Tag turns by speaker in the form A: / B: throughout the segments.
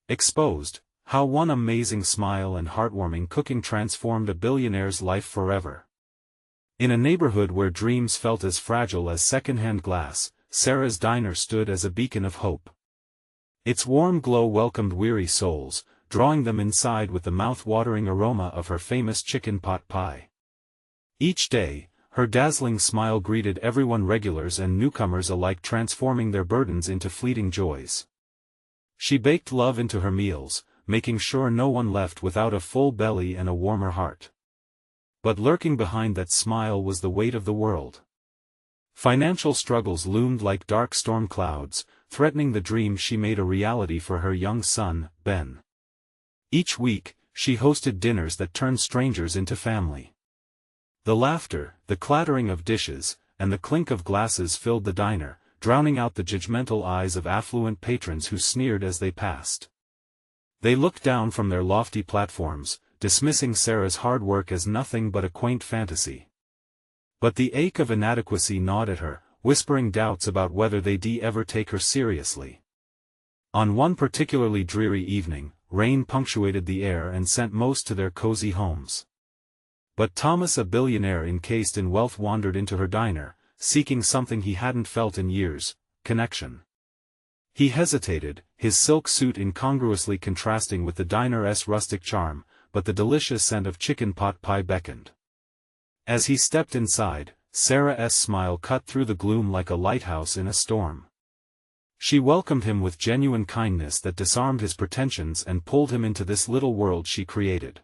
A: Exposed, how one amazing smile and heartwarming cooking transformed a billionaire's life forever. In a neighborhood where dreams felt as fragile as second-hand glass, Sarah's diner stood as a beacon of hope. Its warm glow welcomed weary souls, drawing them inside with the mouth-watering aroma of her famous chicken pot pie. Each day, her dazzling smile greeted everyone, regulars and newcomers alike, transforming their burdens into fleeting joys. She baked love into her meals, making sure no one left without a full belly and a warmer heart. But lurking behind that smile was the weight of the world. Financial struggles loomed like dark storm clouds, threatening the dream she made a reality for her young son, Ben. Each week, she hosted dinners that turned strangers into family. The laughter, the clattering of dishes, and the clink of glasses filled the diner, drowning out the judgmental eyes of affluent patrons who sneered as they passed. They looked down from their lofty platforms, dismissing Sarah's hard work as nothing but a quaint fantasy. But the ache of inadequacy gnawed at her, whispering doubts about whether they'd ever take her seriously. On one particularly dreary evening, rain punctuated the air and sent most to their cozy homes. But Thomas, a billionaire encased in wealth, wandered into her diner, seeking something he hadn't felt in years: connection. He hesitated, his silk suit incongruously contrasting with the diner's rustic charm, but the delicious scent of chicken pot pie beckoned. As he stepped inside, Sarah's smile cut through the gloom like a lighthouse in a storm. She welcomed him with genuine kindness that disarmed his pretensions and pulled him into this little world she created.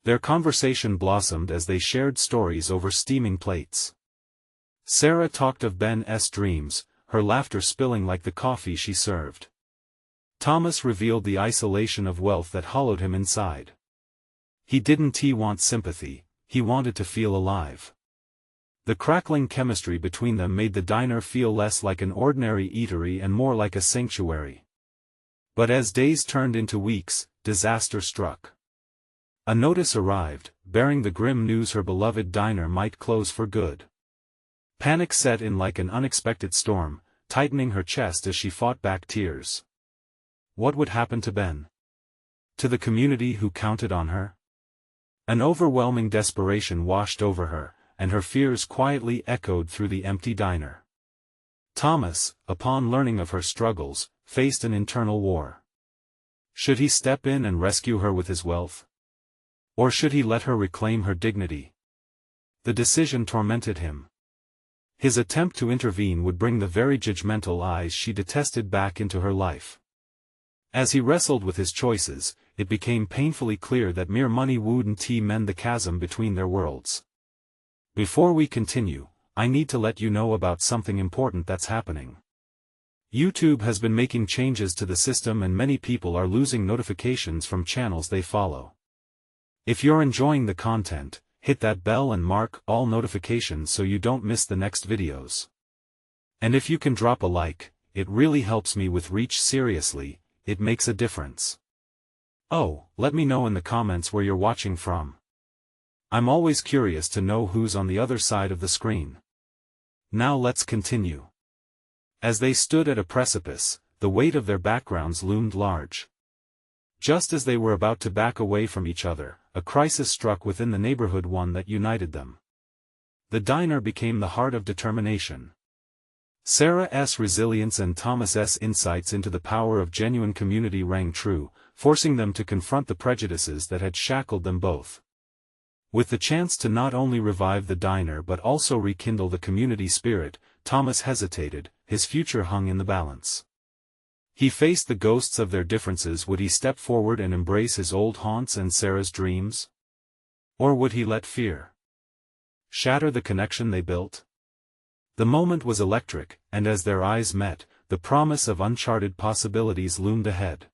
A: Their conversation blossomed as they shared stories over steaming plates. Sarah talked of Ben's dreams, her laughter spilling like the coffee she served. Thomas revealed the isolation of wealth that hollowed him inside. He didn't want sympathy, he wanted to feel alive. The crackling chemistry between them made the diner feel less like an ordinary eatery and more like a sanctuary. But as days turned into weeks, disaster struck. A notice arrived, bearing the grim news her beloved diner might close for good. Panic set in like an unexpected storm, tightening her chest as she fought back tears. What would happen to Ben? To the community who counted on her? An overwhelming desperation washed over her, and her fears quietly echoed through the empty diner. Thomas, upon learning of her struggles, faced an internal war. Should he step in and rescue her with his wealth? Or should he let her reclaim her dignity? The decision tormented him. His attempt to intervene would bring the very judgmental eyes she detested back into her life. As he wrestled with his choices, it became painfully clear that mere money wouldn't mend the chasm between their worlds. Before we continue, I need to let you know about something important that's happening. YouTube has been making changes to the system and many people are losing notifications from channels they follow. If you're enjoying the content, hit that bell and mark all notifications so you don't miss the next videos. And if you can drop a like, it really helps me with reach. Seriously, it makes a difference. Oh, let me know in the comments where you're watching from. I'm always curious to know who's on the other side of the screen. Now let's continue. As they stood at a precipice, the weight of their backgrounds loomed large. Just as they were about to back away from each other, a crisis struck within the neighborhood, one that united them. The diner became the heart of determination. Sarah's resilience and Thomas's insights into the power of genuine community rang true, forcing them to confront the prejudices that had shackled them both. With the chance to not only revive the diner but also rekindle the community spirit, Thomas hesitated, his future hung in the balance. He faced the ghosts of their differences. Would he step forward and embrace his old haunts and Sarah's dreams? Or would he let fear shatter the connection they built? The moment was electric, and as their eyes met, the promise of uncharted possibilities loomed ahead.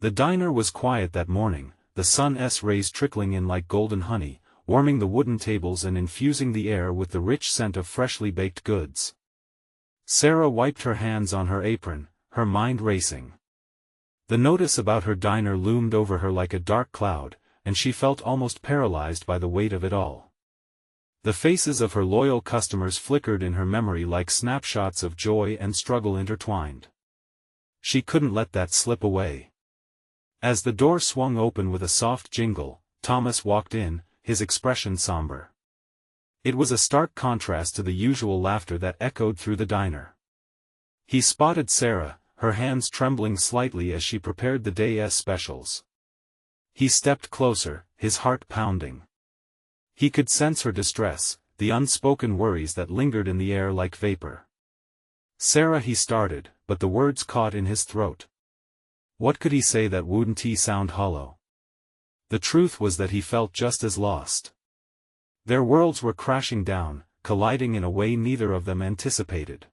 A: The diner was quiet that morning, the sun's rays trickling in like golden honey, warming the wooden tables and infusing the air with the rich scent of freshly baked goods. Sarah wiped her hands on her apron, her mind racing. The notice about her diner loomed over her like a dark cloud, and she felt almost paralyzed by the weight of it all. The faces of her loyal customers flickered in her memory like snapshots of joy and struggle intertwined. She couldn't let that slip away. As the door swung open with a soft jingle, Thomas walked in, his expression somber. It was a stark contrast to the usual laughter that echoed through the diner. He spotted Sarah, her hands trembling slightly as she prepared the day's specials. He stepped closer, his heart pounding. He could sense her distress, the unspoken worries that lingered in the air like vapor. "Sarah," he started, but the words caught in his throat. What could he say that wouldn't sound hollow? The truth was that he felt just as lost. Their worlds were crashing down, colliding in a way neither of them anticipated.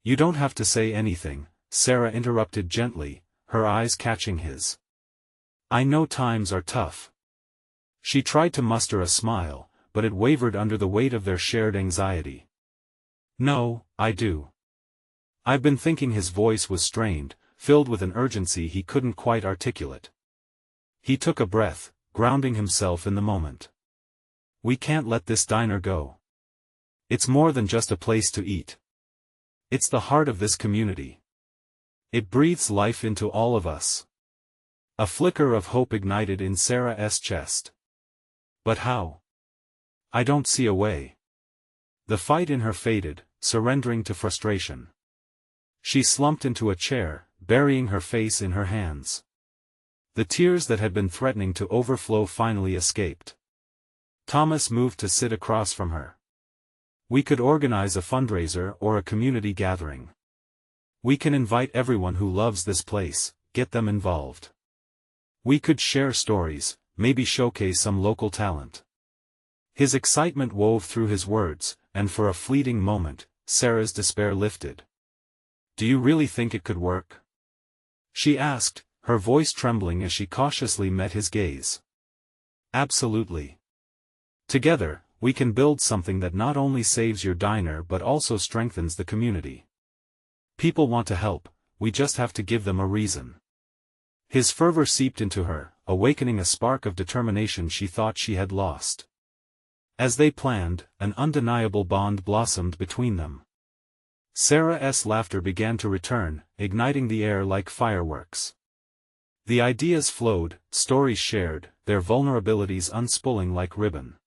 A: "You don't have to say anything," Sarah interrupted gently, her eyes catching his. "I know times are tough." She tried to muster a smile, but it wavered under the weight of their shared anxiety. "No, I do. I've been thinking." His voice was strained, filled with an urgency he couldn't quite articulate. He took a breath, grounding himself in the moment. "We can't let this diner go. It's more than just a place to eat. It's the heart of this community. It breathes life into all of us." A flicker of hope ignited in Sarah's chest. "But how? I don't see a way." The fight in her faded, surrendering to frustration. She slumped into a chair, burying her face in her hands. The tears that had been threatening to overflow finally escaped. Thomas moved to sit across from her. "We could organize a fundraiser or a community gathering. We can invite everyone who loves this place, get them involved. We could share stories, maybe showcase some local talent." His excitement wove through his words, and for a fleeting moment, Sarah's despair lifted. "Do you really think it could work?" she asked, her voice trembling as she cautiously met his gaze. "Absolutely. Together, we can build something that not only saves your diner but also strengthens the community. People want to help, we just have to give them a reason." His fervor seeped into her, awakening a spark of determination she thought she had lost. As they planned, an undeniable bond blossomed between them. Sarah's laughter began to return, igniting the air like fireworks. The ideas flowed, stories shared, their vulnerabilities unspooling like ribbon.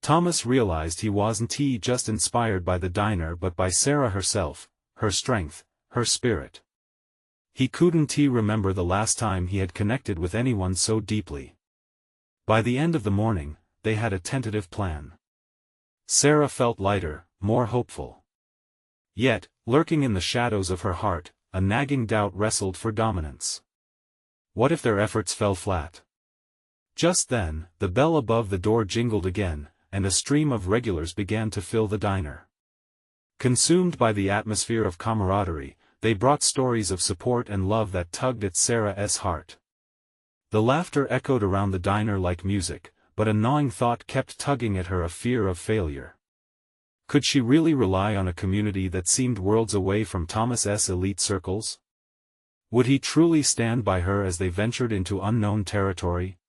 A: Thomas realized he wasn't just inspired by the diner but by Sarah herself, her strength, her spirit. He couldn't remember the last time he had connected with anyone so deeply. By the end of the morning, they had a tentative plan. Sarah felt lighter, more hopeful. Yet, lurking in the shadows of her heart, a nagging doubt wrestled for dominance. What if their efforts fell flat? Just then, the bell above the door jingled again, and a stream of regulars began to fill the diner. Consumed by the atmosphere of camaraderie, they brought stories of support and love that tugged at Sarah's heart. The laughter echoed around the diner like music, but a gnawing thought kept tugging at her, a fear of failure. Could she really rely on a community that seemed worlds away from Thomas's elite circles? Would he truly stand by her as they ventured into unknown territory?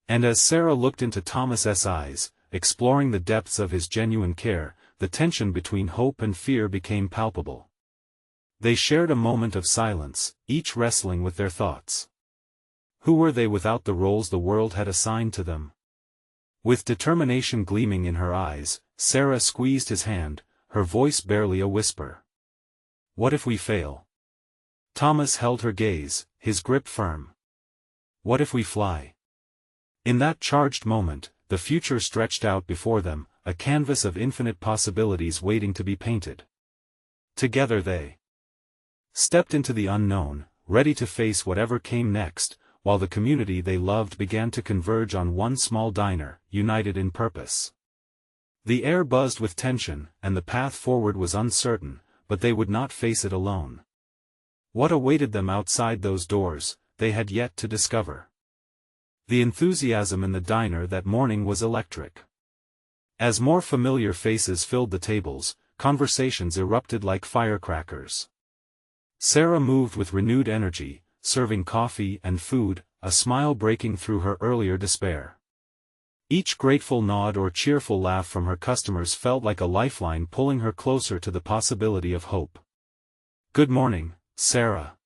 A: And as Sarah looked into Thomas's eyes, exploring the depths of his genuine care, the tension between hope and fear became palpable. They shared a moment of silence, each wrestling with their thoughts. Who were they without the roles the world had assigned to them? With determination gleaming in her eyes, Sarah squeezed his hand, her voice barely a whisper. "What if we fail?" Thomas held her gaze, his grip firm. "What if we fly?" In that charged moment, the future stretched out before them, a canvas of infinite possibilities waiting to be painted. Together they stepped into the unknown, ready to face whatever came next, while the community they loved began to converge on one small diner, united in purpose. The air buzzed with tension, and the path forward was uncertain, but they would not face it alone. What awaited them outside those doors, they had yet to discover. The enthusiasm in the diner that morning was electric. As more familiar faces filled the tables, conversations erupted like firecrackers. Sarah moved with renewed energy, serving coffee and food, a smile breaking through her earlier despair. Each grateful nod or cheerful laugh from her customers felt like a lifeline pulling her closer to the possibility of hope. "Good morning, Sarah."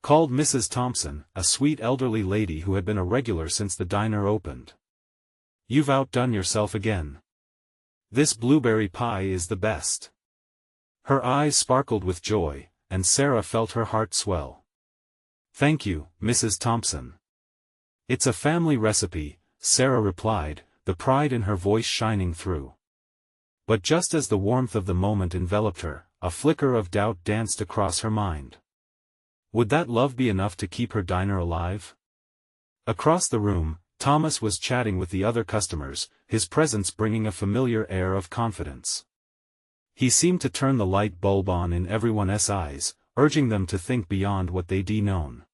A: called Mrs. Thompson, a sweet elderly lady who had been a regular since the diner opened. "You've outdone yourself again. This blueberry pie is the best." Her eyes sparkled with joy, and Sarah felt her heart swell. "Thank you, Mrs. Thompson." "It's a family recipe," Sarah replied, the pride in her voice shining through. But just as the warmth of the moment enveloped her, a flicker of doubt danced across her mind. Would that love be enough to keep her diner alive? Across the room, Thomas was chatting with the other customers, his presence bringing a familiar air of confidence. He seemed to turn the light bulb on in everyone's eyes, urging them to think beyond what they'd known.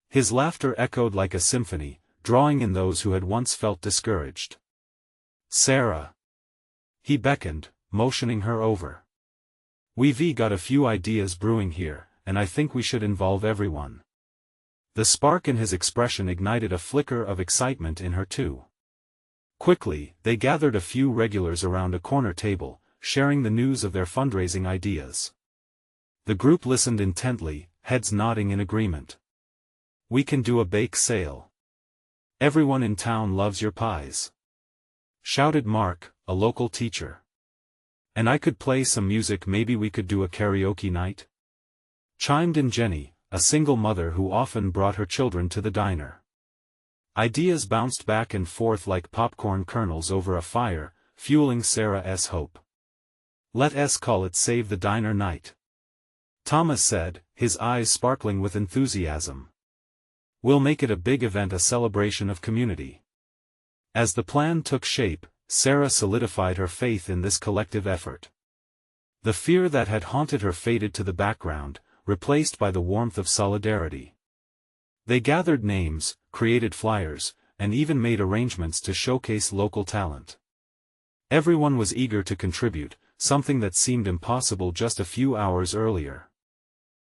A: His laughter echoed like a symphony, drawing in those who had once felt discouraged. "Sarah." He beckoned, motioning her over. "We've got a few ideas brewing here, and I think we should involve everyone." The spark in his expression ignited a flicker of excitement in her too. Quickly, they gathered a few regulars around a corner table, sharing the news of their fundraising ideas. The group listened intently, heads nodding in agreement. "We can do a bake sale. Everyone in town loves your pies," shouted Mark, a local teacher. "And I could play some music. Maybe we could do a karaoke night?" chimed in Jenny, a single mother who often brought her children to the diner. Ideas bounced back and forth like popcorn kernels over a fire, fueling Sarah's hope. "Let's call it Save the Diner Night," Thomas said, his eyes sparkling with enthusiasm. "We'll make it a big event, a celebration of community." As the plan took shape, Sarah solidified her faith in this collective effort. The fear that had haunted her faded to the background, replaced by the warmth of solidarity. They gathered names, created flyers, and even made arrangements to showcase local talent. Everyone was eager to contribute, something that seemed impossible just a few hours earlier.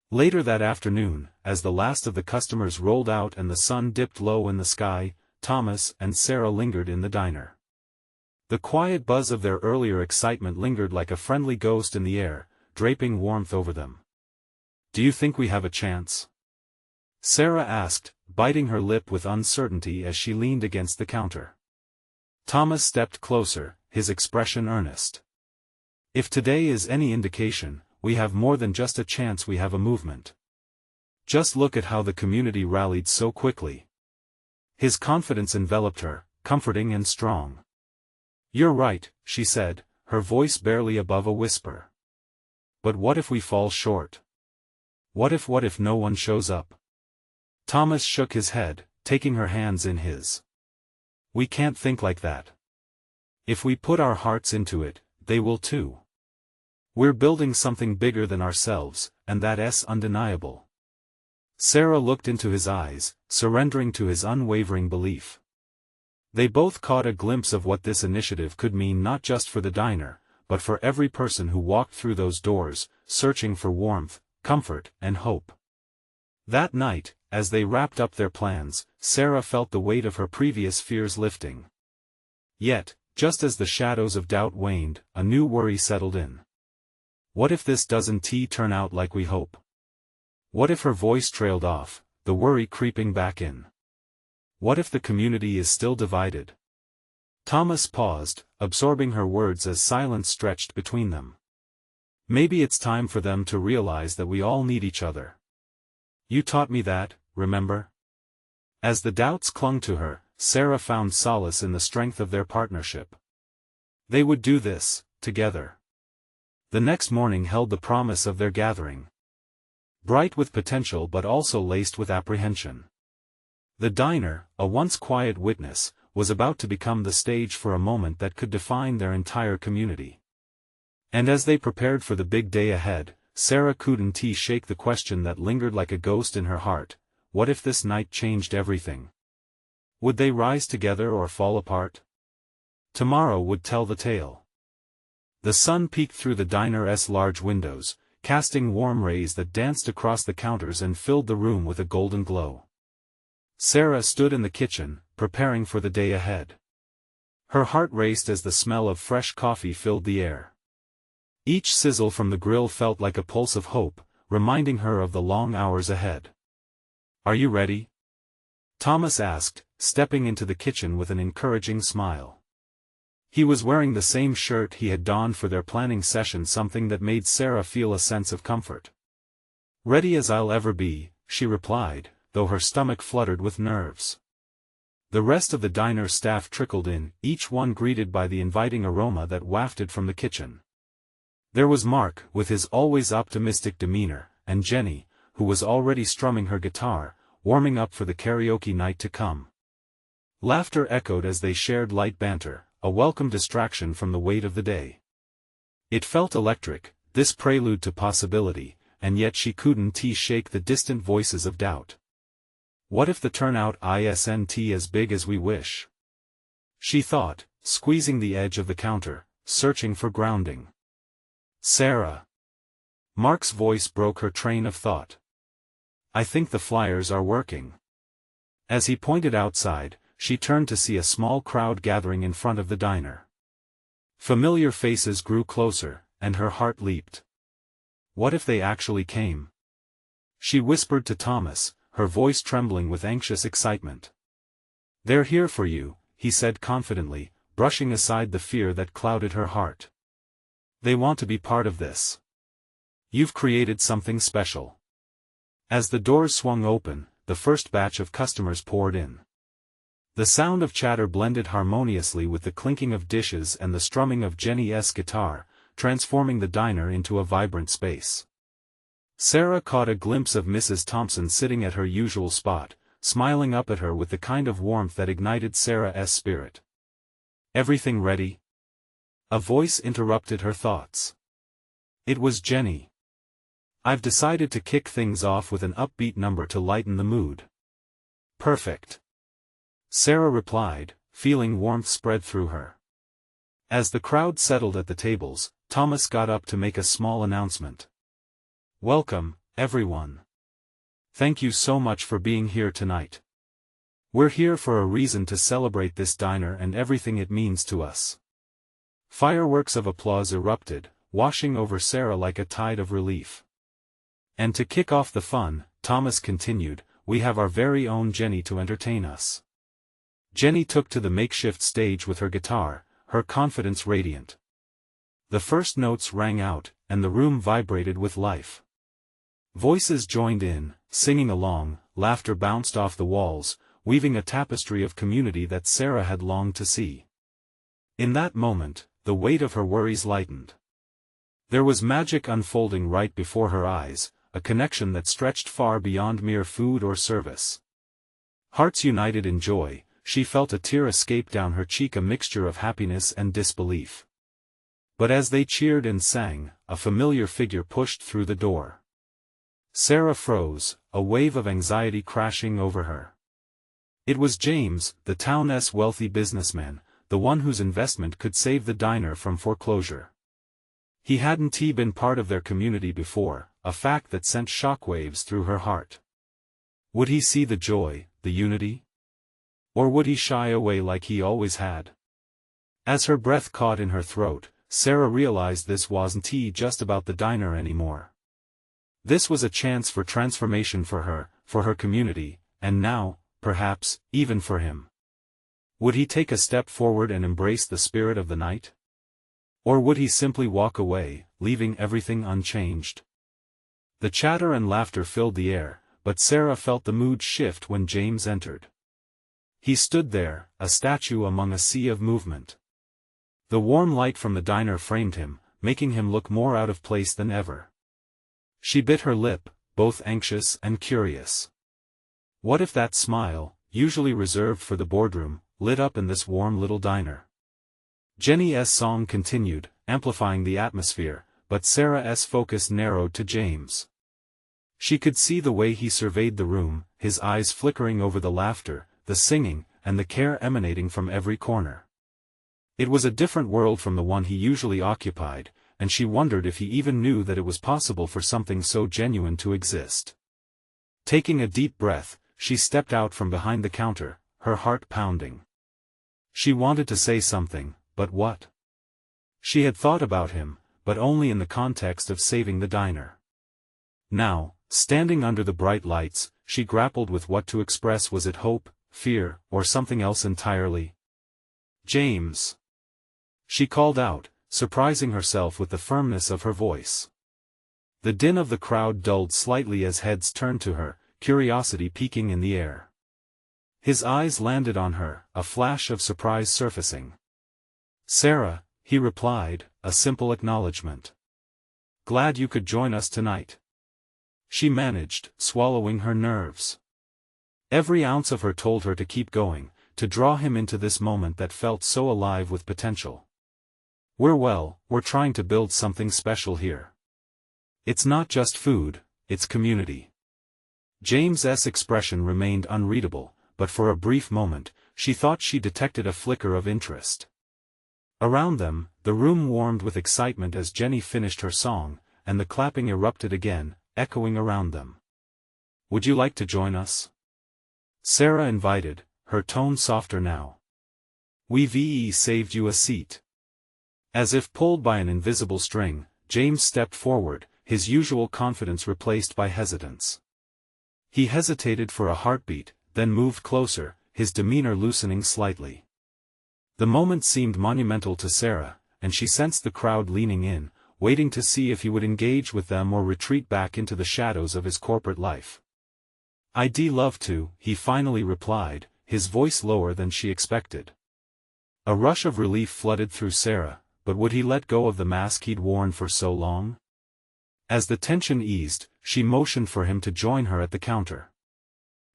A: Later that afternoon, as the last of the customers rolled out and the sun dipped low in the sky, Thomas and Sarah lingered in the diner. The quiet buzz of their earlier excitement lingered like a friendly ghost in the air, draping warmth over them. "Do you think we have a chance?" Sarah asked, biting her lip with uncertainty as she leaned against the counter. Thomas stepped closer, his expression earnest. "If today is any indication, we have more than just a chance, we have a movement. Just look at how the community rallied so quickly." His confidence enveloped her, comforting and strong. "You're right," she said, her voice barely above a whisper. "But what if we fall short? What if no one shows up?" Thomas shook his head, taking her hands in his. "We can't think like that. If we put our hearts into it, they will too. We're building something bigger than ourselves, and that's undeniable." Sarah looked into his eyes, surrendering to his unwavering belief. They both caught a glimpse of what this initiative could mean, not just for the diner, but for every person who walked through those doors, searching for warmth, comfort, and hope. That night, as they wrapped up their plans, Sarah felt the weight of her previous fears lifting. Yet, just as the shadows of doubt waned, a new worry settled in. What if this doesn't turn out like we hope? What if her voice trailed off, the worry creeping back in? What if the community is still divided? Thomas paused, absorbing her words as silence stretched between them. "Maybe it's time for them to realize that we all need each other. You taught me that, remember?" As the doubts clung to her, Sarah found solace in the strength of their partnership. They would do this, together. The next morning held the promise of their gathering. Bright with potential but also laced with apprehension. The diner, a once quiet witness, was about to become the stage for a moment that could define their entire community. And as they prepared for the big day ahead, Sarah couldn't shake the question that lingered like a ghost in her heart: what if this night changed everything? Would they rise together or fall apart? Tomorrow would tell the tale. The sun peeked through the diner's large windows, casting warm rays that danced across the counters and filled the room with a golden glow. Sarah stood in the kitchen, preparing for the day ahead. Her heart raced as the smell of fresh coffee filled the air. Each sizzle from the grill felt like a pulse of hope, reminding her of the long hours ahead. Are you ready? Thomas asked, stepping into the kitchen with an encouraging smile. He was wearing the same shirt he had donned for their planning session, something that made Sarah feel a sense of comfort. Ready as I'll ever be, she replied, though her stomach fluttered with nerves. The rest of the diner staff trickled in, each one greeted by the inviting aroma that wafted from the kitchen. There was Mark, with his always optimistic demeanor, and Jenny, who was already strumming her guitar, warming up for the karaoke night to come. Laughter echoed as they shared light banter, a welcome distraction from the weight of the day. It felt electric, this prelude to possibility, and yet she couldn't shake the distant voices of doubt. What if the turnout isn't as big as we wish? She thought, squeezing the edge of the counter, searching for grounding. Sarah. Mark's voice broke her train of thought. I think the flyers are working. As he pointed outside, she turned to see a small crowd gathering in front of the diner. Familiar faces grew closer, and her heart leaped. What if they actually came? She whispered to Thomas, her voice trembling with anxious excitement. They're here for you, he said confidently, brushing aside the fear that clouded her heart. They want to be part of this. You've created something special. As the doors swung open, the first batch of customers poured in. The sound of chatter blended harmoniously with the clinking of dishes and the strumming of Jenny's guitar, transforming the diner into a vibrant space. Sarah caught a glimpse of Mrs. Thompson sitting at her usual spot, smiling up at her with the kind of warmth that ignited Sarah's spirit. Everything ready? A voice interrupted her thoughts. It was Jenny. I've decided to kick things off with an upbeat number to lighten the mood. Perfect. Sarah replied, feeling warmth spread through her. As the crowd settled at the tables, Thomas got up to make a small announcement. Welcome, everyone. Thank you so much for being here tonight. We're here for a reason to celebrate this diner and everything it means to us. Fireworks of applause erupted, washing over Sarah like a tide of relief. And to kick off the fun, Thomas continued, we have our very own Jenny to entertain us. Jenny took to the makeshift stage with her guitar, her confidence radiant. The first notes rang out, and the room vibrated with life. Voices joined in, singing along, laughter bounced off the walls, weaving a tapestry of community that Sarah had longed to see. In that moment, the weight of her worries lightened. There was magic unfolding right before her eyes, a connection that stretched far beyond mere food or service. Hearts united in joy, she felt a tear escape down her cheek, a mixture of happiness and disbelief. But as they cheered and sang, a familiar figure pushed through the door. Sarah froze, a wave of anxiety crashing over her. It was James, the town's wealthy businessman, the one whose investment could save the diner from foreclosure. He hadn't been part of their community before, a fact that sent shockwaves through her heart. Would he see the joy, the unity? Or would he shy away like he always had? As her breath caught in her throat, Sarah realized this wasn't just about the diner anymore. This was a chance for transformation for her community, and now, perhaps, even for him. Would he take a step forward and embrace the spirit of the night? Or would he simply walk away, leaving everything unchanged? The chatter and laughter filled the air, but Sarah felt the mood shift when James entered. He stood there, a statue among a sea of movement. The warm light from the diner framed him, making him look more out of place than ever. She bit her lip, both anxious and curious. What if that smile, usually reserved for the boardroom, lit up in this warm little diner? Jenny's song continued, amplifying the atmosphere, but Sarah's focus narrowed to James. She could see the way he surveyed the room, his eyes flickering over the laughter, the singing, and the care emanating from every corner. It was a different world from the one he usually occupied, and she wondered if he even knew that it was possible for something so genuine to exist. Taking a deep breath, she stepped out from behind the counter, her heart pounding. She wanted to say something, but what? She had thought about him, but only in the context of saving the diner. Now, Standing under the bright lights, she grappled with what to express. Was it hope, fear, or something else entirely? "James!" she called out, surprising herself with the firmness of her voice. The din of the crowd dulled slightly as heads turned to her, curiosity peaking in the air. His eyes landed on her, a flash of surprise surfacing. "Sarah," he replied, a simple acknowledgement. "Glad you could join us tonight," she managed, swallowing her nerves. Every ounce of her told her to keep going, to draw him into this moment that felt so alive with potential. We're trying to build something special here. It's not just food, it's community." James's expression remained unreadable, but for a brief moment, she thought she detected a flicker of interest. Around them, the room warmed with excitement as Jenny finished her song, and the clapping erupted again, echoing around them. "Would you like to join us?" Sarah invited, her tone softer now. "We've saved you a seat." As if pulled by an invisible string, James stepped forward, his usual confidence replaced by hesitance. He hesitated for a heartbeat, then moved closer, his demeanor loosening slightly. The moment seemed monumental to Sarah, and she sensed the crowd leaning in, waiting to see if he would engage with them or retreat back into the shadows of his corporate life. "I'd love to," he finally replied, his voice lower than she expected. A rush of relief flooded through Sarah, but would he let go of the mask he'd worn for so long? As the tension eased, she motioned for him to join her at the counter.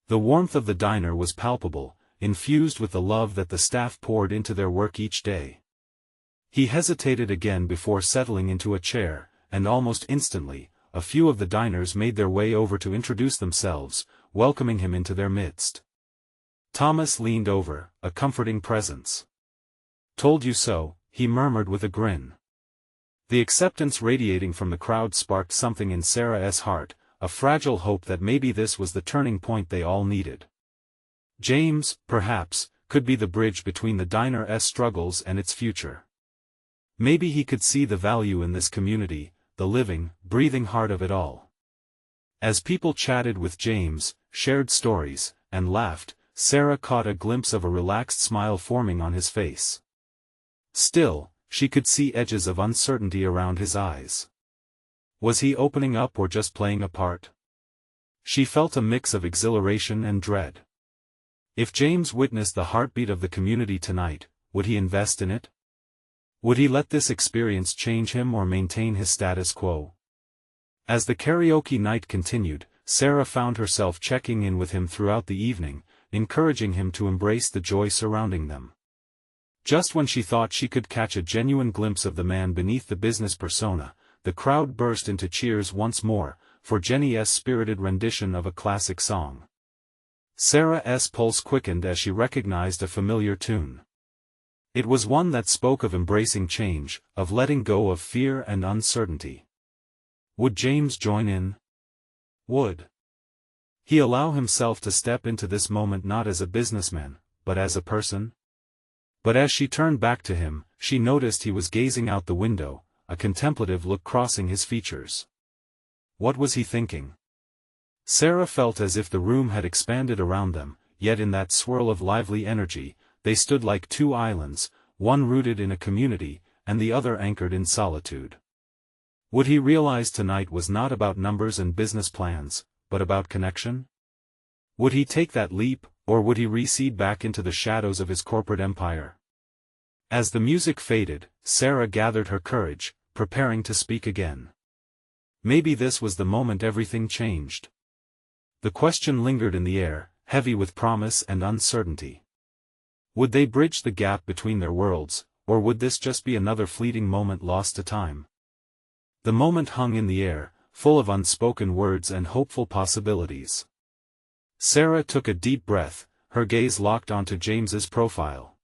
A: The warmth of the diner was palpable, infused with the love that the staff poured into their work each day. He hesitated again before settling into a chair, and almost instantly, a few of the diners made their way over to introduce themselves, welcoming him into their midst. Thomas leaned over, a comforting presence. "Told you so," he murmured with a grin. The acceptance radiating from the crowd sparked something in Sarah's heart, a fragile hope that maybe this was the turning point they all needed. James, perhaps, could be the bridge between the diner's struggles and its future. Maybe he could see the value in this community, the living, breathing heart of it all. As people chatted with James, shared stories, and laughed, Sarah caught a glimpse of a relaxed smile forming on his face. Still, she could see edges of uncertainty around his eyes. Was he opening up or just playing a part? She felt a mix of exhilaration and dread. If James witnessed the heartbeat of the community tonight, would he invest in it? Would he let this experience change him or maintain his status quo? As the karaoke night continued, Sarah found herself checking in with him throughout the evening, encouraging him to embrace the joy surrounding them. Just when she thought she could catch a genuine glimpse of the man beneath the business persona, the crowd burst into cheers once more, for Jenny's spirited rendition of a classic song. Sarah's pulse quickened as she recognized a familiar tune. It was one that spoke of embracing change, of letting go of fear and uncertainty. Would James join in? Would he allow himself to step into this moment not as a businessman, but as a person? But as she turned back to him, she noticed he was gazing out the window, a contemplative look crossing his features. What was he thinking? Sarah felt as if the room had expanded around them, yet in that swirl of lively energy, they stood like two islands, one rooted in a community, and the other anchored in solitude. Would he realize tonight was not about numbers and business plans, but about connection? Would he take that leap, or would he recede back into the shadows of his corporate empire? As the music faded, Sarah gathered her courage, preparing to speak again. Maybe this was the moment everything changed. The question lingered in the air, heavy with promise and uncertainty. Would they bridge the gap between their worlds, or would this just be another fleeting moment lost to time? The moment hung in the air, full of unspoken words and hopeful possibilities. Sarah took a deep breath, her gaze locked onto James's profile.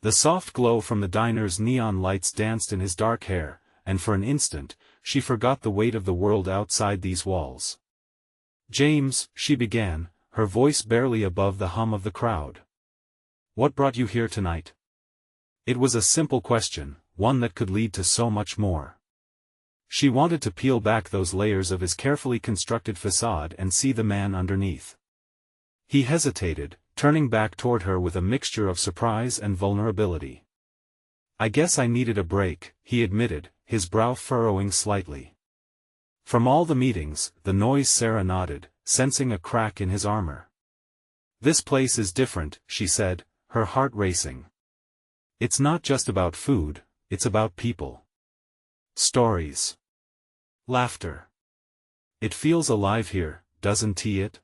A: The soft glow from the diner's neon lights danced in his dark hair, and for an instant, she forgot the weight of the world outside these walls. "James," she began, her voice barely above the hum of the crowd. "What brought you here tonight?" It was a simple question, one that could lead to so much more. She wanted to peel back those layers of his carefully constructed facade and see the man underneath. He hesitated, turning back toward her with a mixture of surprise and vulnerability. "I guess I needed a break," he admitted, his brow furrowing slightly. "From all the meetings, the noise." Sarah nodded, sensing a crack in his armor. "This place is different," she said, her heart racing. "It's not just about food, it's about people. Stories. Laughter. It feels alive here, doesn't it?"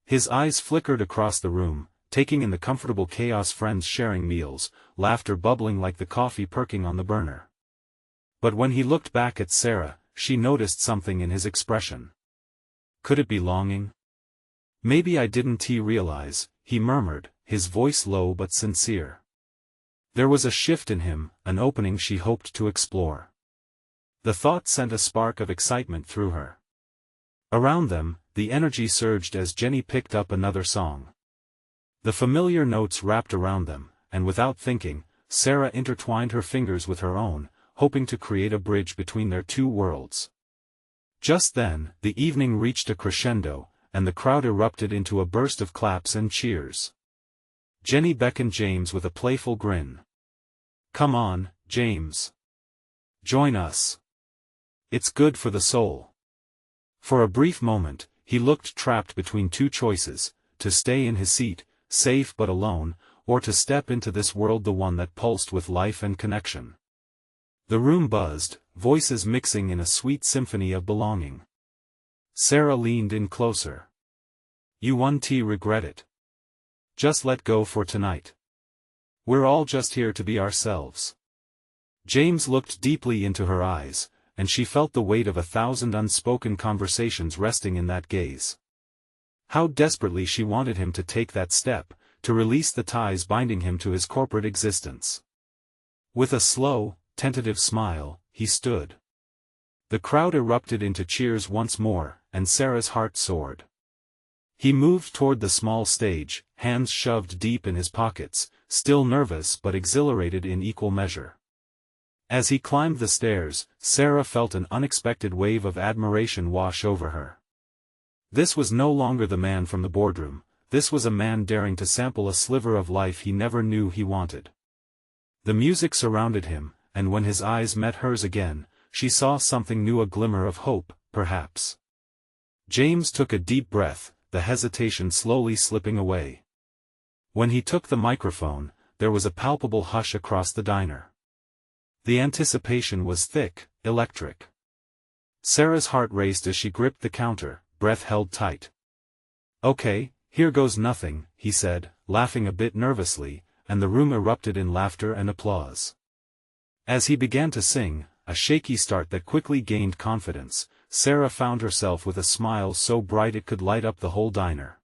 A: His eyes flickered across the room, taking in the comfortable chaos, friends sharing meals, laughter bubbling like the coffee perking on the burner. But when he looked back at Sarah, she noticed something in his expression. Could it be longing? "Maybe I didn't realize," he murmured, his voice low but sincere. There was a shift in him, an opening she hoped to explore. The thought sent a spark of excitement through her. Around them, the energy surged as Jenny picked up another song. The familiar notes wrapped around them, and without thinking, Sarah intertwined her fingers with her own, hoping to create a bridge between their two worlds. Just then, the evening reached a crescendo, and the crowd erupted into a burst of claps and cheers. Jenny beckoned James with a playful grin. "Come on, James. Join us. It's good for the soul." For a brief moment, he looked trapped between two choices: to stay in his seat, safe but alone, or to step into this world, the one that pulsed with life and connection. The room buzzed, voices mixing in a sweet symphony of belonging. Sarah leaned in closer. "You won't regret it. Just let go for tonight. We're all just here to be ourselves." James looked deeply into her eyes, and she felt the weight of 1,000 unspoken conversations resting in that gaze. How desperately she wanted him to take that step, to release the ties binding him to his corporate existence. With a slow, tentative smile, he stood. The crowd erupted into cheers once more, and Sarah's heart soared. He moved toward the small stage, hands shoved deep in his pockets, still nervous but exhilarated in equal measure. As he climbed the stairs, Sarah felt an unexpected wave of admiration wash over her. This was no longer the man from the boardroom, this was a man daring to sample a sliver of life he never knew he wanted. The music surrounded him, and when his eyes met hers again, she saw something new, a glimmer of hope, perhaps. James took a deep breath, the hesitation slowly slipping away. When he took the microphone, there was a palpable hush across the diner. The anticipation was thick, electric. Sarah's heart raced as she gripped the counter, breath held tight. "Okay, here goes nothing," he said, laughing a bit nervously, and the room erupted in laughter and applause. As he began to sing, a shaky start that quickly gained confidence, Sarah found herself with a smile so bright it could light up the whole diner.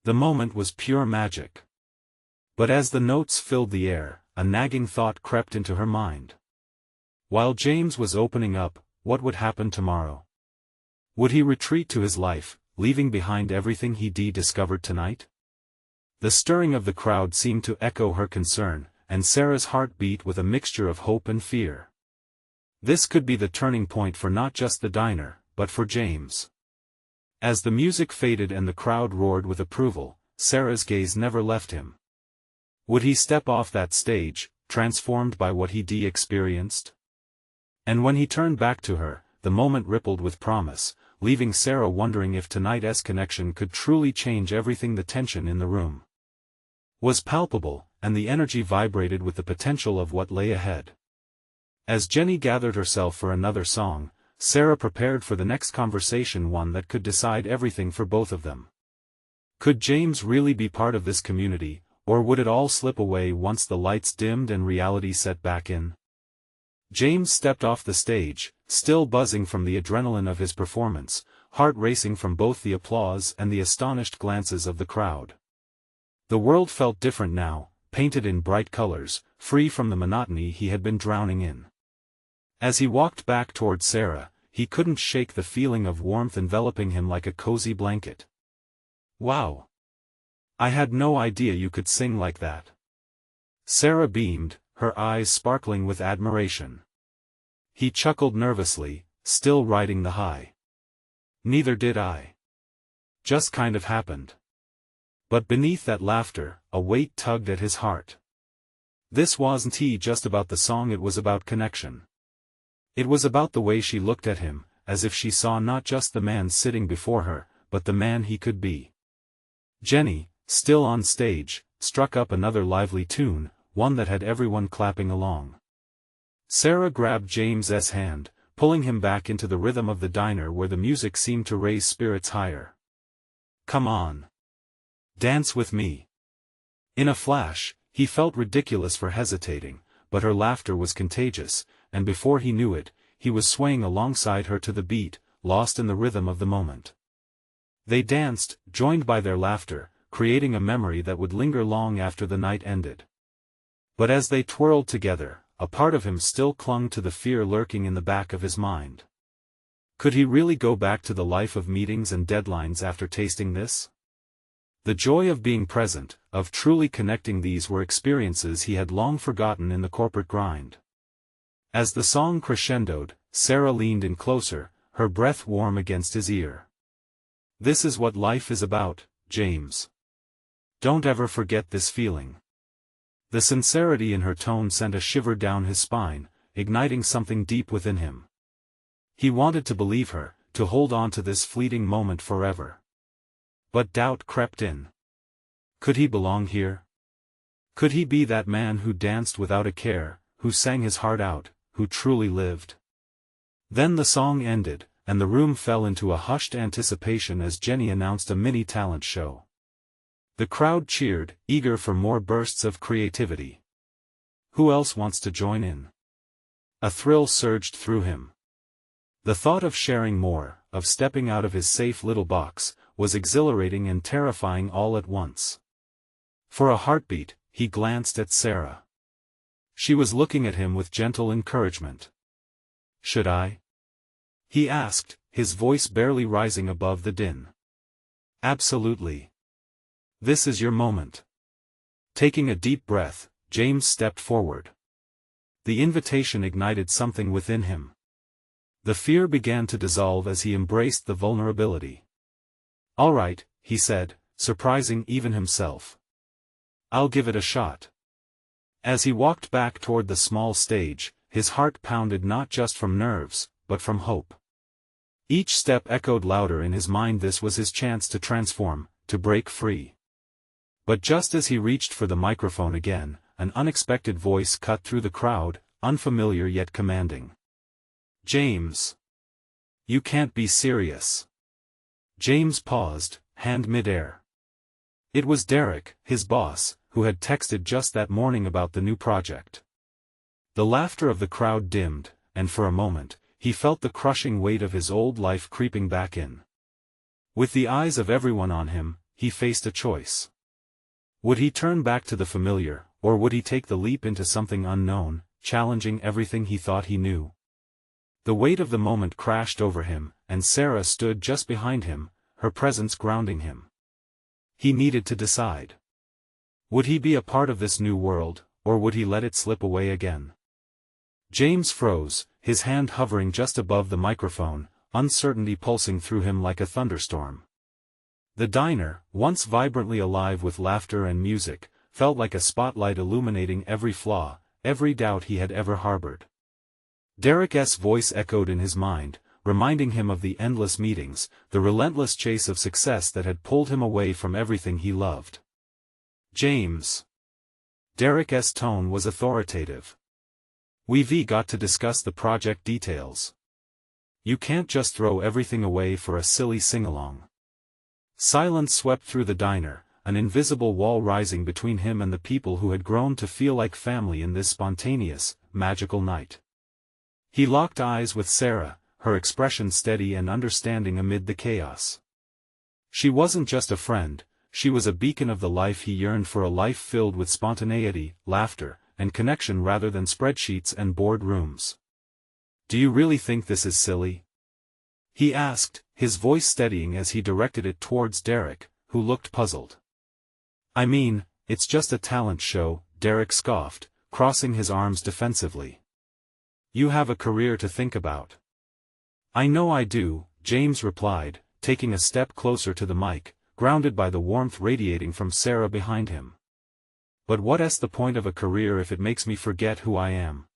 A: The moment was pure magic. But as the notes filled the air, a nagging thought crept into her mind. While James was opening up, what would happen tomorrow? Would he retreat to his life, leaving behind everything he discovered tonight? The stirring of the crowd seemed to echo her concern, and Sarah's heart beat with a mixture of hope and fear. This could be the turning point for not just the diner, but for James. As the music faded and the crowd roared with approval, Sarah's gaze never left him. Would he step off that stage, transformed by what he experienced? And when he turned back to her, the moment rippled with promise, leaving Sarah wondering if tonight's connection could truly change everything. The tension in the room was palpable, and the energy vibrated with the potential of what lay ahead. As Jenny gathered herself for another song, Sarah prepared for the next conversation, one that could decide everything for both of them. Could James really be part of this community, or would it all slip away once the lights dimmed and reality set back in? James stepped off the stage, still buzzing from the adrenaline of his performance, heart racing from both the applause and the astonished glances of the crowd. The world felt different now, painted in bright colors, free from the monotony he had been drowning in. As he walked back toward Sarah, he couldn't shake the feeling of warmth enveloping him like a cozy blanket. "Wow! I had no idea you could sing like that." Sarah beamed, her eyes sparkling with admiration. He chuckled nervously, still riding the high. Neither did I. Just kind of happened. But beneath that laughter, a weight tugged at his heart. This wasn't just about the song, it was about connection. It was about the way she looked at him, as if she saw not just the man sitting before her, but the man he could be. Jenny, still on stage, struck up another lively tune, one that had everyone clapping along. Sarah grabbed James's hand, pulling him back into the rhythm of the diner where the music seemed to raise spirits higher. Come on. Dance with me. In a flash, he felt ridiculous for hesitating, but her laughter was contagious, and before he knew it, he was swaying alongside her to the beat, lost in the rhythm of the moment. They danced, joined by their laughter, creating a memory that would linger long after the night ended. But as they twirled together, a part of him still clung to the fear lurking in the back of his mind. Could he really go back to the life of meetings and deadlines after tasting this? The joy of being present, of truly connecting, these were experiences he had long forgotten in the corporate grind. As the song crescendoed, Sarah leaned in closer, her breath warm against his ear. This is what life is about, James. Don't ever forget this feeling. The sincerity in her tone sent a shiver down his spine, igniting something deep within him. He wanted to believe her, to hold on to this fleeting moment forever. But doubt crept in. Could he belong here? Could he be that man who danced without a care, who sang his heart out, who truly lived? Then the song ended, and the room fell into a hushed anticipation as Jenny announced a mini talent show. The crowd cheered, eager for more bursts of creativity. Who else wants to join in? A thrill surged through him. The thought of sharing more, of stepping out of his safe little box, was exhilarating and terrifying all at once. For a heartbeat, he glanced at Sarah. She was looking at him with gentle encouragement. Should I? He asked, his voice barely rising above the din. Absolutely. This is your moment. Taking a deep breath, James stepped forward. The invitation ignited something within him. The fear began to dissolve as he embraced the vulnerability. All right, he said, surprising even himself. I'll give it a shot. As he walked back toward the small stage, his heart pounded not just from nerves, but from hope. Each step echoed louder in his mind. This was his chance to transform, to break free. But just as he reached for the microphone again, an unexpected voice cut through the crowd, unfamiliar yet commanding. James. You can't be serious. James paused, hand midair. It was Derek, his boss, who had texted just that morning about the new project. The laughter of the crowd dimmed, and for a moment, he felt the crushing weight of his old life creeping back in. With the eyes of everyone on him, he faced a choice. Would he turn back to the familiar, or would he take the leap into something unknown, challenging everything he thought he knew? The weight of the moment crashed over him, and Sarah stood just behind him, her presence grounding him. He needed to decide. Would he be a part of this new world, or would he let it slip away again? James froze, his hand hovering just above the microphone, uncertainty pulsing through him like a thunderstorm. The diner, once vibrantly alive with laughter and music, felt like a spotlight illuminating every flaw, every doubt he had ever harbored. Derek's voice echoed in his mind, reminding him of the endless meetings, the relentless chase of success that had pulled him away from everything he loved. James. Derek's tone was authoritative. We've got to discuss the project details. You can't just throw everything away for a silly sing-along. Silence swept through the diner, an invisible wall rising between him and the people who had grown to feel like family in this spontaneous, magical night. He locked eyes with Sarah, her expression steady and understanding amid the chaos. She wasn't just a friend, she was a beacon of the life he yearned for, a life filled with spontaneity, laughter, and connection rather than spreadsheets and board rooms. Do you really think this is silly? He asked, his voice steadying as he directed it towards Derek, who looked puzzled. I mean, it's just a talent show, Derek scoffed, crossing his arms defensively. You have a career to think about. I know I do, James replied, taking a step closer to the mic, grounded by the warmth radiating from Sarah behind him. But what's the point of a career if it makes me forget who I am?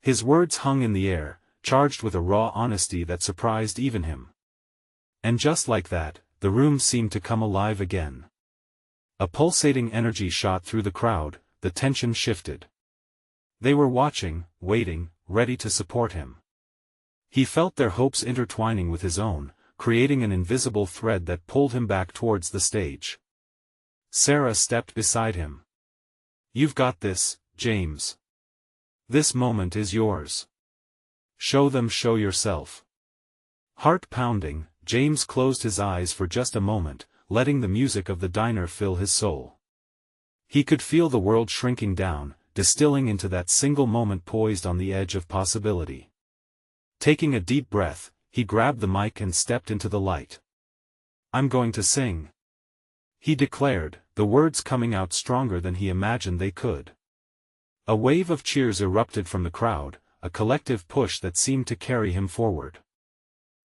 A: His words hung in the air, charged with a raw honesty that surprised even him. And just like that, the room seemed to come alive again. A pulsating energy shot through the crowd, the tension shifted. They were watching, waiting, ready to support him. He felt their hopes intertwining with his own, creating an invisible thread that pulled him back towards the stage. Sarah stepped beside him. You've got this, James. This moment is yours. Show them, show yourself. Heart pounding, James closed his eyes for just a moment, letting the music of the diner fill his soul. He could feel the world shrinking down, distilling into that single moment poised on the edge of possibility. Taking a deep breath, he grabbed the mic and stepped into the light. I'm going to sing, he declared, the words coming out stronger than he imagined they could. A wave of cheers erupted from the crowd, a collective push that seemed to carry him forward.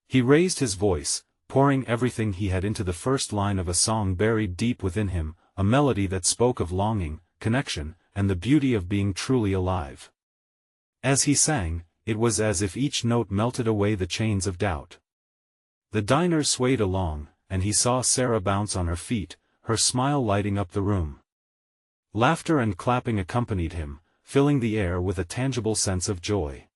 A: He raised his voice, pouring everything he had into the first line of a song buried deep within him, a melody that spoke of longing, connection, and the beauty of being truly alive. As he sang, it was as if each note melted away the chains of doubt. The diner swayed along, and he saw Sarah bounce on her feet, her smile lighting up the room. Laughter and clapping accompanied him, filling the air with a tangible sense of joy.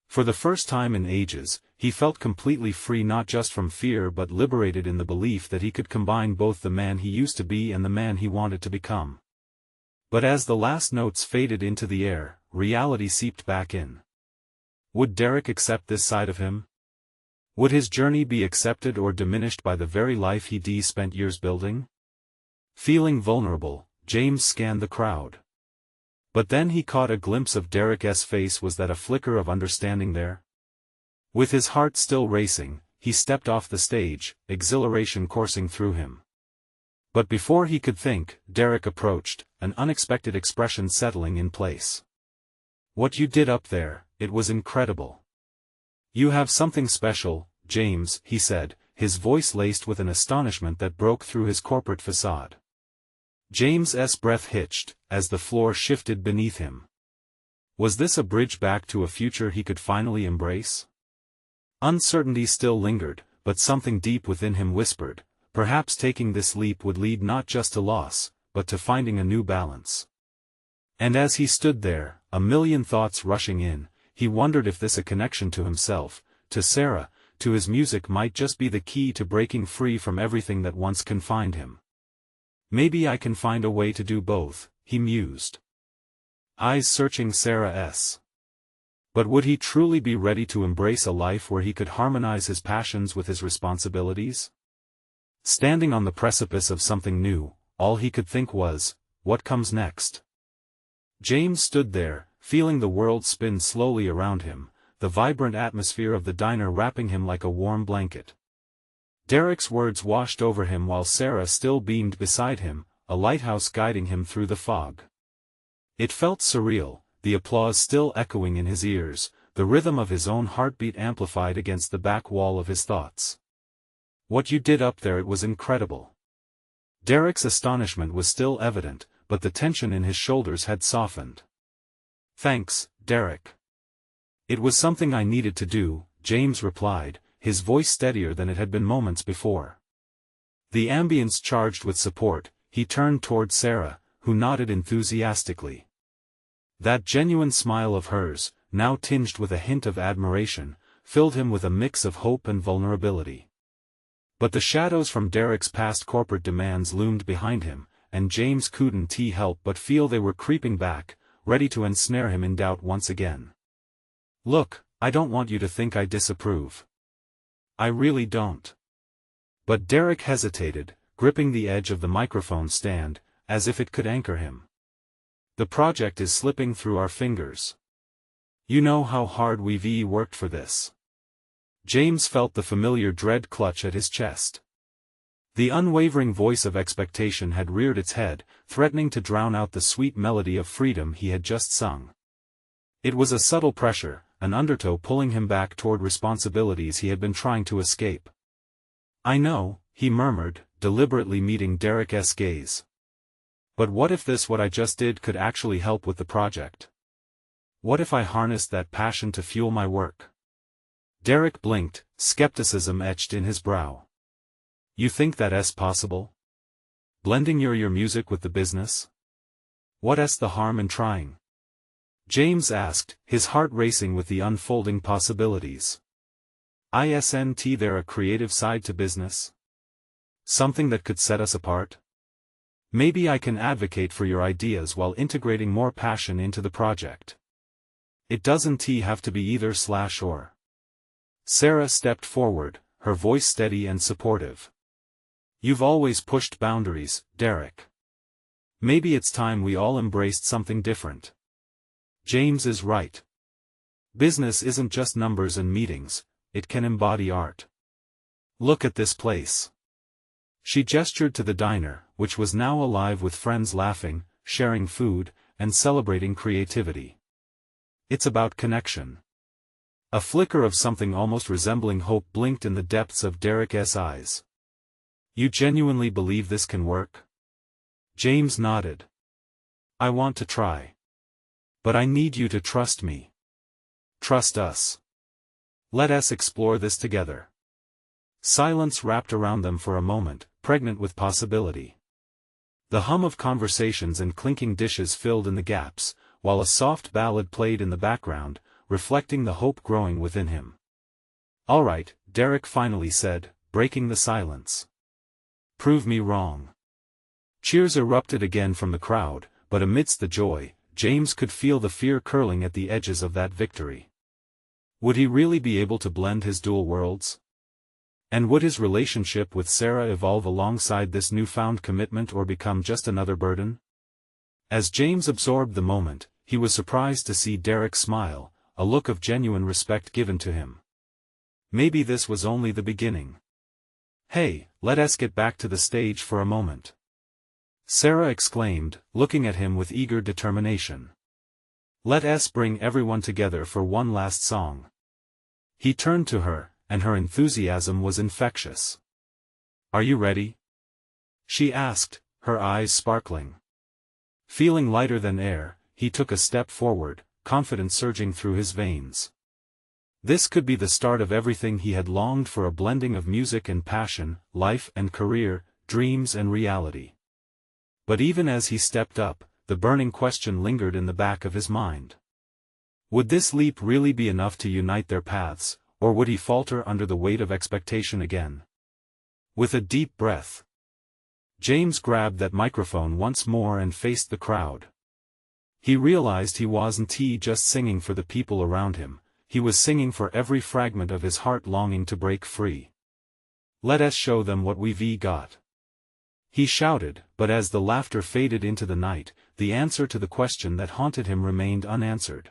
A: For the first time in ages, he felt completely free, not just from fear but liberated in the belief that he could combine both the man he used to be and the man he wanted to become. But as the last notes faded into the air, reality seeped back in. Would Derek accept this side of him? Would his journey be accepted or diminished by the very life he'd spent years building? Feeling vulnerable, James scanned the crowd. But then he caught a glimpse of Derek's face. Was that a flicker of understanding there? With his heart still racing, he stepped off the stage, exhilaration coursing through him. But before he could think, Derek approached, an unexpected expression settling in place. What you did up there, it was incredible. You have something special, James, he said, his voice laced with an astonishment that broke through his corporate facade. James's breath hitched, as the floor shifted beneath him. Was this a bridge back to a future he could finally embrace? Uncertainty still lingered, but something deep within him whispered, perhaps taking this leap would lead not just to loss, but to finding a new balance. And as he stood there, a million thoughts rushing in, he wondered if this a connection to himself, to Sarah, to his music might just be the key to breaking free from everything that once confined him. Maybe I can find a way to do both, he mused. Eyes searching Sarah's. But would he truly be ready to embrace a life where he could harmonize his passions with his responsibilities? Standing on the precipice of something new, all he could think was, what comes next? James stood there, feeling the world spin slowly around him, the vibrant atmosphere of the diner wrapping him like a warm blanket. Derek's words washed over him while Sarah still beamed beside him, a lighthouse guiding him through the fog. It felt surreal, the applause still echoing in his ears, the rhythm of his own heartbeat amplified against the back wall of his thoughts. What you did up there, it was incredible. Derek's astonishment was still evident, but the tension in his shoulders had softened. Thanks, Derek. It was something I needed to do, James replied, his voice steadier than it had been moments before. The ambience charged with support, he turned toward Sarah, who nodded enthusiastically. That genuine smile of hers, now tinged with a hint of admiration, filled him with a mix of hope and vulnerability. But the shadows from Derek's past corporate demands loomed behind him, and James couldn't help but feel they were creeping back, ready to ensnare him in doubt once again. Look, I don't want you to think I disapprove. I really don't. But Derek hesitated, gripping the edge of the microphone stand, as if it could anchor him. The project is slipping through our fingers. You know how hard we've worked for this. James felt the familiar dread clutch at his chest. The unwavering voice of expectation had reared its head, threatening to drown out the sweet melody of freedom he had just sung. It was a subtle pressure, an undertow pulling him back toward responsibilities he had been trying to escape. "I know," he murmured, deliberately meeting Derek's gaze. "But what if what I just did could actually help with the project? What if I harnessed that passion to fuel my work?" Derek blinked, skepticism etched in his brow. "You think that's possible? Blending your music with the business? What's the harm in trying?" James asked, his heart racing with the unfolding possibilities. "Isn't there a creative side to business? Something that could set us apart? Maybe I can advocate for your ideas while integrating more passion into the project. It doesn't have to be either/or." Sarah stepped forward, her voice steady and supportive. "You've always pushed boundaries, Derek. Maybe it's time we all embraced something different." James is right. Business isn't just numbers and meetings, it can embody art. "Look at this place." She gestured to the diner, which was now alive with friends laughing, sharing food, and celebrating creativity. "It's about connection." A flicker of something almost resembling hope blinked in the depths of Derek's eyes. "You genuinely believe this can work?" James nodded. "I want to try. But I need you to trust me. Trust us. Let us explore this together." Silence wrapped around them for a moment, pregnant with possibility. The hum of conversations and clinking dishes filled in the gaps, while a soft ballad played in the background, reflecting the hope growing within him. "All right," Derek finally said, breaking the silence. "Prove me wrong." Cheers erupted again from the crowd, but amidst the joy, James could feel the fear curling at the edges of that victory. Would he really be able to blend his dual worlds? And would his relationship with Sarah evolve alongside this newfound commitment or become just another burden? As James absorbed the moment, he was surprised to see Derek smile, a look of genuine respect given to him. Maybe this was only the beginning. "Hey, let us get back to the stage for a moment," Sarah exclaimed, looking at him with eager determination. "Let us bring everyone together for one last song." He turned to her, and her enthusiasm was infectious. "Are you ready?" she asked, her eyes sparkling. Feeling lighter than air, he took a step forward, confidence surging through his veins. This could be the start of everything he had longed for, a blending of music and passion, life and career, dreams and reality. But even as he stepped up, the burning question lingered in the back of his mind. Would this leap really be enough to unite their paths, or would he falter under the weight of expectation again? With a deep breath, James grabbed that microphone once more and faced the crowd. He realized he wasn't just singing for the people around him, he was singing for every fragment of his heart longing to break free. "Let us show them what we've got," he shouted, but as the laughter faded into the night, the answer to the question that haunted him remained unanswered.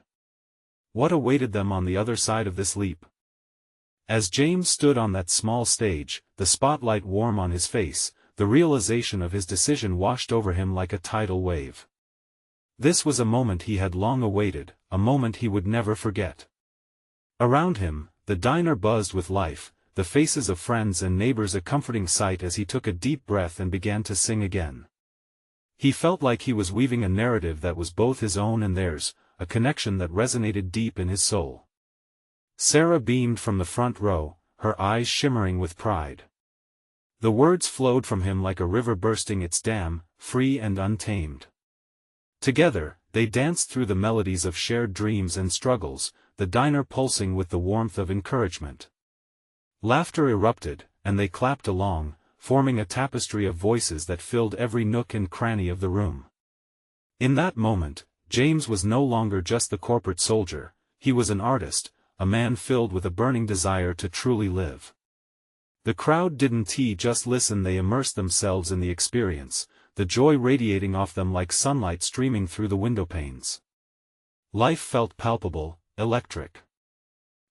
A: What awaited them on the other side of this leap? As James stood on that small stage, the spotlight warm on his face, the realization of his decision washed over him like a tidal wave. This was a moment he had long awaited, a moment he would never forget. Around him, the diner buzzed with life, the faces of friends and neighbors a comforting sight as he took a deep breath and began to sing again. He felt like he was weaving a narrative that was both his own and theirs, a connection that resonated deep in his soul. Sarah beamed from the front row, her eyes shimmering with pride. The words flowed from him like a river bursting its dam, free and untamed. Together, they danced through the melodies of shared dreams and struggles, the diner pulsing with the warmth of encouragement. Laughter erupted, and they clapped along, forming a tapestry of voices that filled every nook and cranny of the room. In that moment, James was no longer just the corporate soldier, he was an artist, a man filled with a burning desire to truly live. The crowd didn't just listen, they immersed themselves in the experience, the joy radiating off them like sunlight streaming through the window panes. Life felt palpable, electric.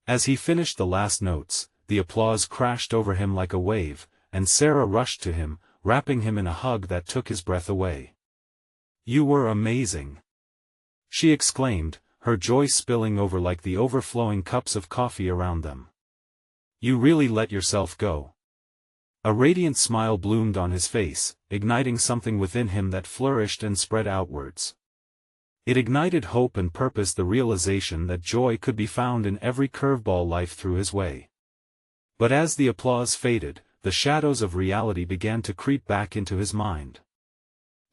A: As he finished the last notes, the applause crashed over him like a wave, and Sarah rushed to him, wrapping him in a hug that took his breath away. "You were amazing," she exclaimed, her joy spilling over like the overflowing cups of coffee around them. "You really let yourself go." A radiant smile bloomed on his face, igniting something within him that flourished and spread outwards. It ignited hope and purpose, the realization that joy could be found in every curveball life threw his way. But as the applause faded, the shadows of reality began to creep back into his mind.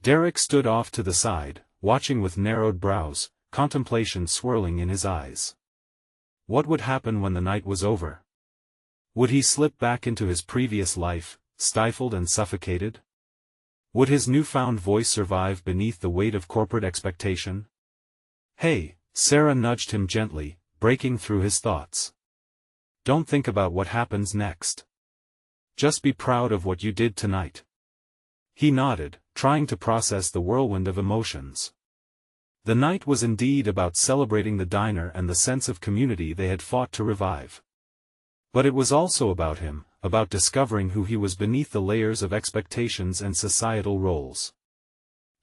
A: Derek stood off to the side, watching with narrowed brows, contemplation swirling in his eyes. What would happen when the night was over? Would he slip back into his previous life, stifled and suffocated? Would his newfound voice survive beneath the weight of corporate expectation? "Hey," Sarah nudged him gently, breaking through his thoughts. "Don't think about what happens next. Just be proud of what you did tonight." He nodded, trying to process the whirlwind of emotions. The night was indeed about celebrating the diner and the sense of community they had fought to revive. But it was also about him, about discovering who he was beneath the layers of expectations and societal roles.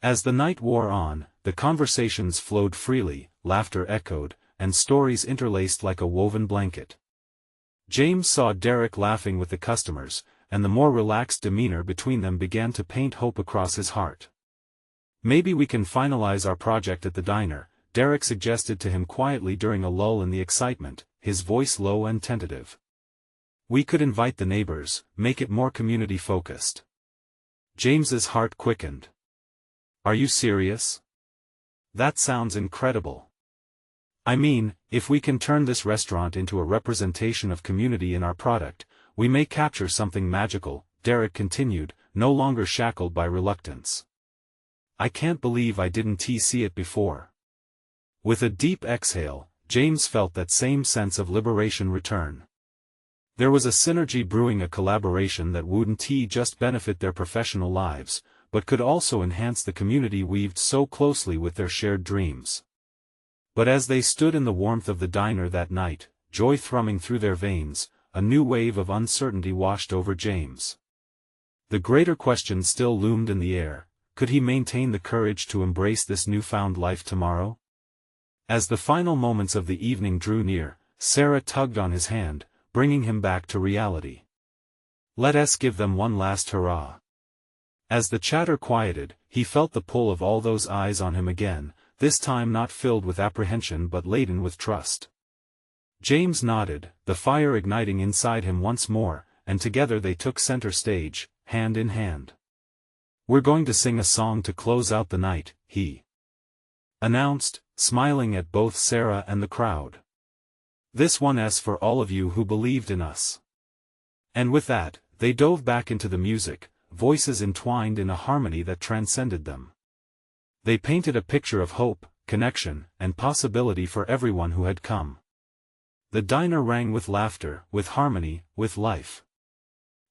A: As the night wore on, the conversations flowed freely, laughter echoed, and stories interlaced like a woven blanket. James saw Derek laughing with the customers, and the more relaxed demeanor between them began to paint hope across his heart. "Maybe we can finalize our project at the diner," Derek suggested to him quietly during a lull in the excitement, his voice low and tentative. "We could invite the neighbors, make it more community-focused." James's heart quickened. "Are you serious? That sounds incredible. I mean, if we can turn this restaurant into a representation of community in our product, we may capture something magical," Derek continued, no longer shackled by reluctance. "I can't believe I didn't see it before." With a deep exhale, James felt that same sense of liberation return. There was a synergy brewing, a collaboration that wouldn't just benefit their professional lives, but could also enhance the community weaved so closely with their shared dreams. But as they stood in the warmth of the diner that night, joy thrumming through their veins, a new wave of uncertainty washed over James. The greater question still loomed in the air: could he maintain the courage to embrace this newfound life tomorrow? As the final moments of the evening drew near, Sarah tugged on his hand, bringing him back to reality. "Let us give them one last hurrah." As the chatter quieted, he felt the pull of all those eyes on him again, this time not filled with apprehension but laden with trust. James nodded, the fire igniting inside him once more, and together they took center stage, hand in hand. "We're going to sing a song to close out the night," he announced, smiling at both Sarah and the crowd. "This one's for all of you who believed in us." And with that, they dove back into the music, voices entwined in a harmony that transcended them. They painted a picture of hope, connection, and possibility for everyone who had come. The diner rang with laughter, with harmony, with life.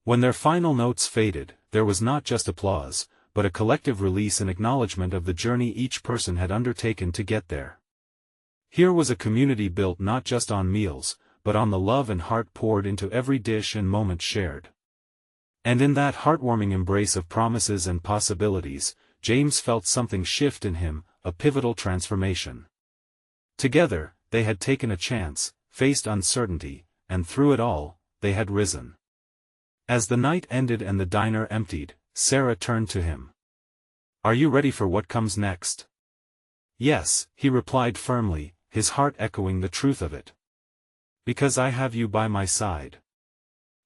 A: When their final notes faded, there was not just applause, but a collective release and acknowledgement of the journey each person had undertaken to get there. Here was a community built not just on meals, but on the love and heart poured into every dish and moment shared. And in that heartwarming embrace of promises and possibilities, James felt something shift in him, a pivotal transformation. Together, they had taken a chance, faced uncertainty, and through it all, they had risen. As the night ended and the diner emptied, Sarah turned to him. "Are you ready for what comes next?" "Yes," he replied firmly, his heart echoing the truth of it. "Because I have you by my side."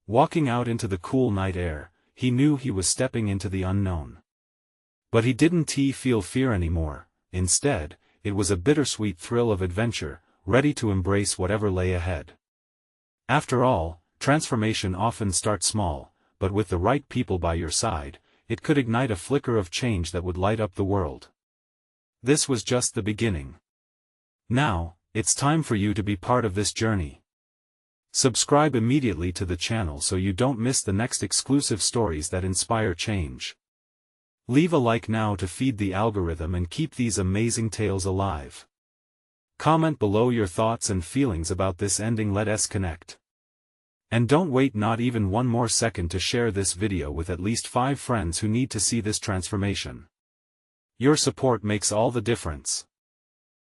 A: Walking out into the cool night air, he knew he was stepping into the unknown. But he didn't feel fear anymore. Instead, it was a bittersweet thrill of adventure, ready to embrace whatever lay ahead. After all, transformation often starts small, but with the right people by your side, it could ignite a flicker of change that would light up the world. This was just the beginning. Now, it's time for you to be part of this journey. Subscribe immediately to the channel so you don't miss the next exclusive stories that inspire change. Leave a like now to feed the algorithm and keep these amazing tales alive. Comment below your thoughts and feelings about this ending. Let us connect. And don't wait not even one more second to share this video with at least 5 friends who need to see this transformation. Your support makes all the difference.